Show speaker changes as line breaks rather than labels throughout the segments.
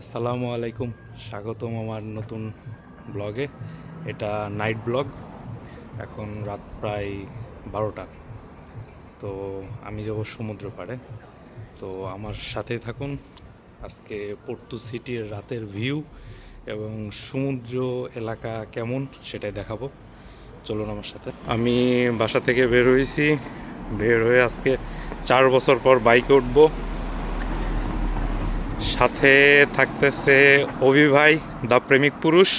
আসসালামু আলাইকুম, স্বাগতম আমার নতুন ব্লগে। এটা নাইট ব্লগ। এখন রাত প্রায় 12টা। তো আমি যাব সমুদ্র পাড়ে। তো আমার সাথে থাকুন। আজকে পর্তু সিটির রাতের ভিউ এবং সমুদ্র এলাকা কেমন সেটাই দেখাবো। চলুন আমার সাথে। আমি বাসা থেকে বের হয়ে আজকে 4 বছর পর বাইকে উঠবো। সাথে থাকতেছে অভি ভাই, দা প্রেমিক পুরুষ।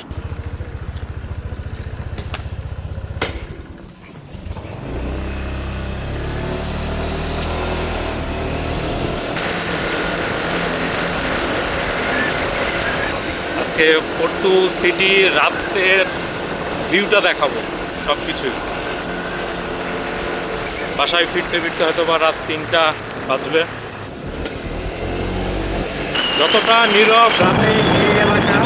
আজকে পর্তু সিটি রাতের ভিউটা দেখাবো, সব কিছুই। বাসায় ফিরতে ফিরতে হয়তো বা রাত 3টা বাজবে। যতটা নীরব রাতে এই এলাকা,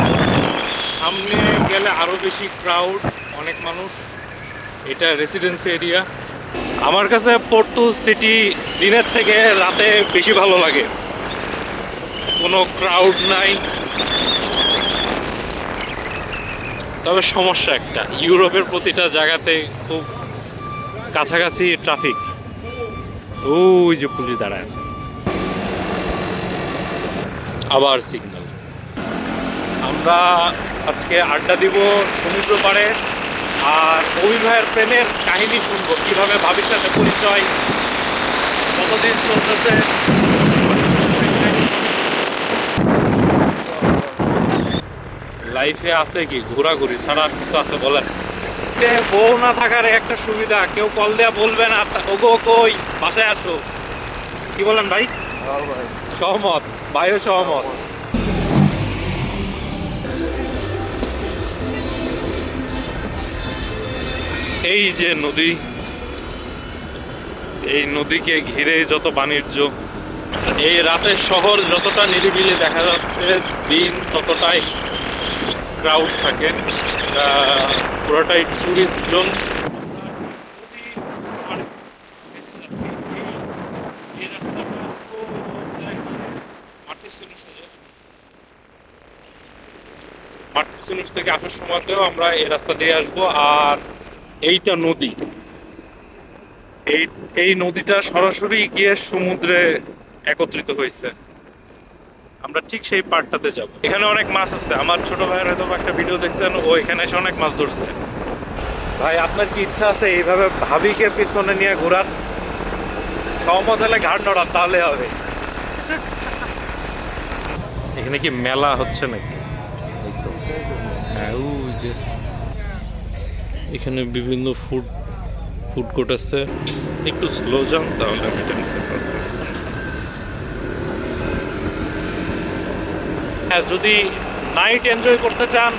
সামনে গেলে আরও বেশি ক্রাউড, অনেক মানুষ। এটা রেসিডেন্সি এরিয়া। আমার কাছে পর্তু সিটি দিনের থেকে রাতে বেশি ভালো লাগে। কোনো ক্রাউড নাই। তবে সমস্যা একটা, ইউরোপের প্রতিটা জায়গাতে খুব কাছাকাছি ট্রাফিক। ওই যে পুলিশ দাঁড়ায় আছে, আবার সিগন্যাল। আমরা আজকে আড্ডা দিব সমুদ্র পাড়ে, আর অভিভায়ের প্রেমের কাহিনী শুনবো, কিভাবে ভাবির সাথে পরিচয়, কতদিন চলতেছে। লাইফে আছে কি ঘোরাঘুরি ছাড়া আর কিছু আছে বলেন? বউ না থাকার একটা সুবিধা, কেউ কল দেয়া বলবে না ওগো কই, বাসায় আসো। কি বলেন ভাই? সহমত, ভাইও সহমত। এই যে নদী, এই নদীকে ঘিরে যত বাণিজ্য। এই রাতের শহর যতটা নিরিবিলি দেখা যাচ্ছে, দিন ততটাই ক্রাউড থাকে। পুরোটাই ট্যুরিস্ট জোন। মার্টিসিনুস থেকে আসার সময়তেও আমরা এই রাস্তা দিয়ে আসবো। আর এইটা নদী, এই এই নদীটা সরাসরি গিয়ে সমুদ্রে একত্রিত হয়েছে। আমরা ঠিক সেই পার্টটাতে যাব। এখানে অনেক মাছ আছে। আমার ছোট ভাইয়ের হয়তো একটা ভিডিও দেখছেন, ও এখানে এসে অনেক মাছ ধরছে। ভাই, আপনার কি ইচ্ছা আছে এইভাবে ভাবিকে পিছনে নিয়ে ঘোরার? সহমত হলে ঘাট নড়ার, তাহলে হবে। এখানে কি মেলা হচ্ছে নাকি? এই তো, হ্যাঁ, ওই যে এখানে বিভিন্ন ফুড কোর্ট আছে। একটু স্লো যান, তাহলে আমি এটা নিতে পারবো। হ্যাঁ, যদি নাইট এনজয় করতে চান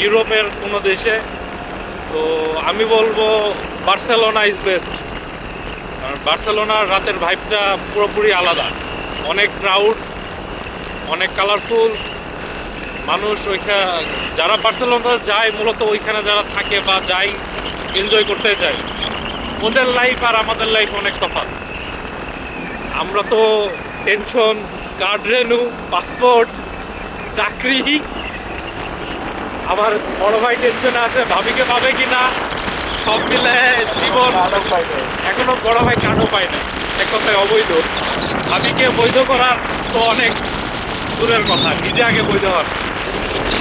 ইউরোপের কোনো দেশে, তো আমি বলবো বার্সেলোনা ইজ বেস্ট। কারণ বার্সেলোনার রাতের ভাইবটা পুরোপুরি আলাদা। অনেক ক্রাউড, অনেক কালারফুল মানুষ। যারা বার্সেলোনা যায় মূলত ওইখানে যারা থাকে বা যায় এনজয় করতে যায়, ওদের লাইফ আর আমাদের লাইফ অনেক তফাৎ। আমরা তো টেনশন, কার্ড রেনু, পাসপোর্ট, চাকরি। আমার বড় ভাই টেনশনে আছে ভাবিকে পাবে কিনা, সব মিলে জীবন। এখনো বড় ভাই কার্ডও পায় না, এক কথায় অবৈধ। ভাবিকে বৈধ করার তো অনেক দূরের কথা, নিজে আগে বৈধ হন।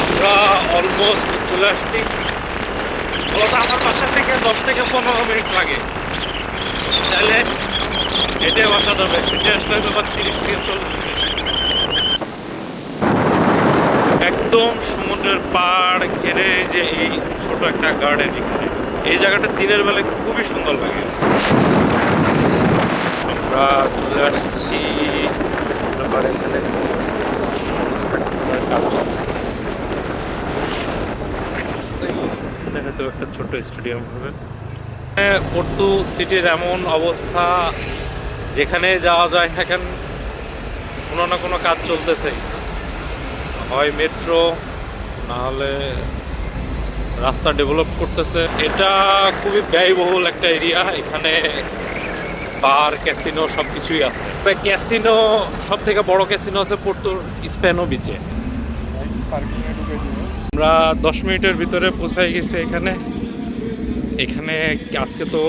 আমরা অলমোস্ট চলে আসছি। মূলত আমার বাসা থেকে 10 থেকে 15 মিনিট লাগে। চাইলে হেঁটে আসা যাবে, হেঁটে আসলে হয়তো 30 থেকে 40 মিনিট। একদম সমুদ্রের পাড় ঘিরে যে এই ছোট একটা গার্ডেন, এখানে এই জায়গাটা দিনের বেলায় খুবই সুন্দর লাগে। আমরা চলে আসছি সমুদ্রের পাড়ে। এখানে কনস্ট্রাকশনের কাজ চলতেছে। হয়তো একটা ছোট্ট স্টেডিয়াম হবে। পর্তু সিটির এমন অবস্থা, যেখানে যাওয়া যায় এখন কোনো না কোনো কাজ চলতেছে। হয় মেট্রো, না হলে রাস্তা ডেভেলপ করতেছে। এটা খুবই ব্যয়বহুল একটা এরিয়া। এখানে বার ক্যাসিনো সব কিছুই আছে। তবে ক্যাসিনো, সব থেকে বড় ক্যাসিনো আছে পোর্তোর স্পেনো বিচে। আমরা 10 মিনিটের ভিতরে পৌঁছাই গেছি এখানে। এখানে আজকে তো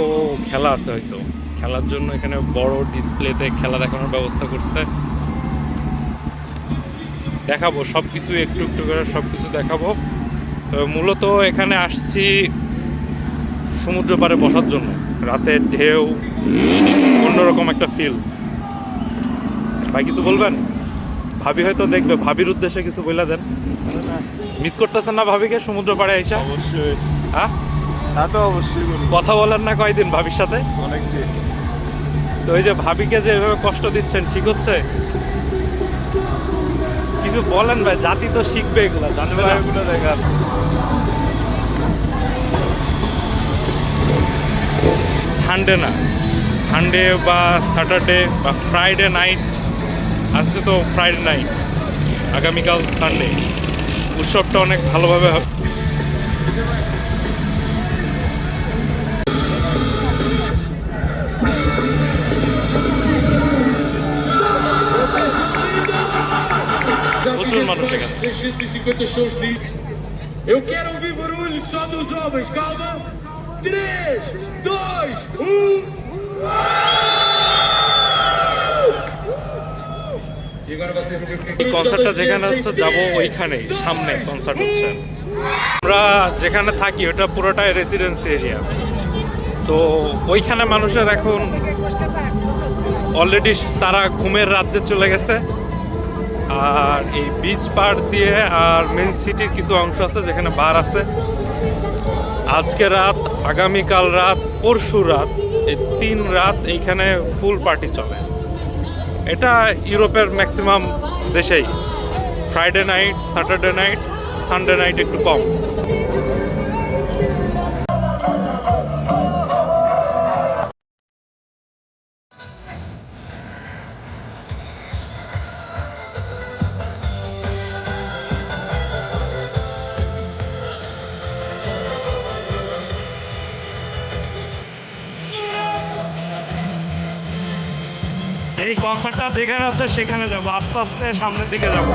খেলা আছে, হয়তো খেলার জন্য এখানে বড় ডিসপ্লেতে খেলা দেখানোর ব্যবস্থা করছে। দেখাবো সব কিছু, একটু একটু করে সব কিছু দেখাবো। তবে মূলত এখানে আসছি সমুদ্র পাড়ে বসার জন্য। রাতের ঢেউ, অন্যরকম একটা ফিল। ভাই কিছু বলবেন? ভাবি হয়তো দেখবে, ভাবির উদ্দেশ্যে কিছু বলে দেন। মিস করতেছেন না ভাবিকে সমুদ্র পাড়ে আইসা?
অবশ্যই।
হ্যাঁ,
তা তো অবশ্যই করবো।
কথা বলেন না কয়দিন ভাবির সাথে?
অনেকদিন।
তো এই যে ভাবিকে যে এভাবে কষ্ট দিচ্ছেন, ঠিক হচ্ছে? কিছু বলেন ভাই, জাতি তো শিখবে এগুলা, জানবে না?
এগুলো দেখার
সানডে না, সানডে বা স্যাটারডে বা ফ্রাইডে নাইট, আজকে তো ফ্রাইডে নাইট, আগামীকাল সানডে, উৎসবটা অনেক ভালোভাবে হবে। প্রচুর মানুষ এখানে।
650 shows livres. Eu quero ouvir barulho só dos homens, calma. 3, 2, 1. E agora vocês vão ver o que é
এই কনসার্টটা যেখানে হচ্ছে যাবো ওইখানেই, সামনে কনসার্ট হচ্ছে। আমরা যেখানে থাকি ওটা পুরোটাই রেসিডেন্সি এরিয়া। তো ওইখানে মানুষের এখন অলরেডি তারা ঘুমের রাজ্যে চলে গেছে। আর এই বিচ পার দিয়ে আর মেন সিটির কিছু অংশ আছে যেখানে বার আছে। আজকে রাত, আগামীকাল রাত, পরশু রাত, এই 3 রাত এইখানে ফুল পার্টি চলে। এটা ইউরোপের ম্যাক্সিমাম দেশেই Friday night, Saturday night, Sunday night একটু কম। এই কনসার্টটা যেখানে আছে সেখানে যাবো, আস্তে আস্তে সামনের দিকে যাবো।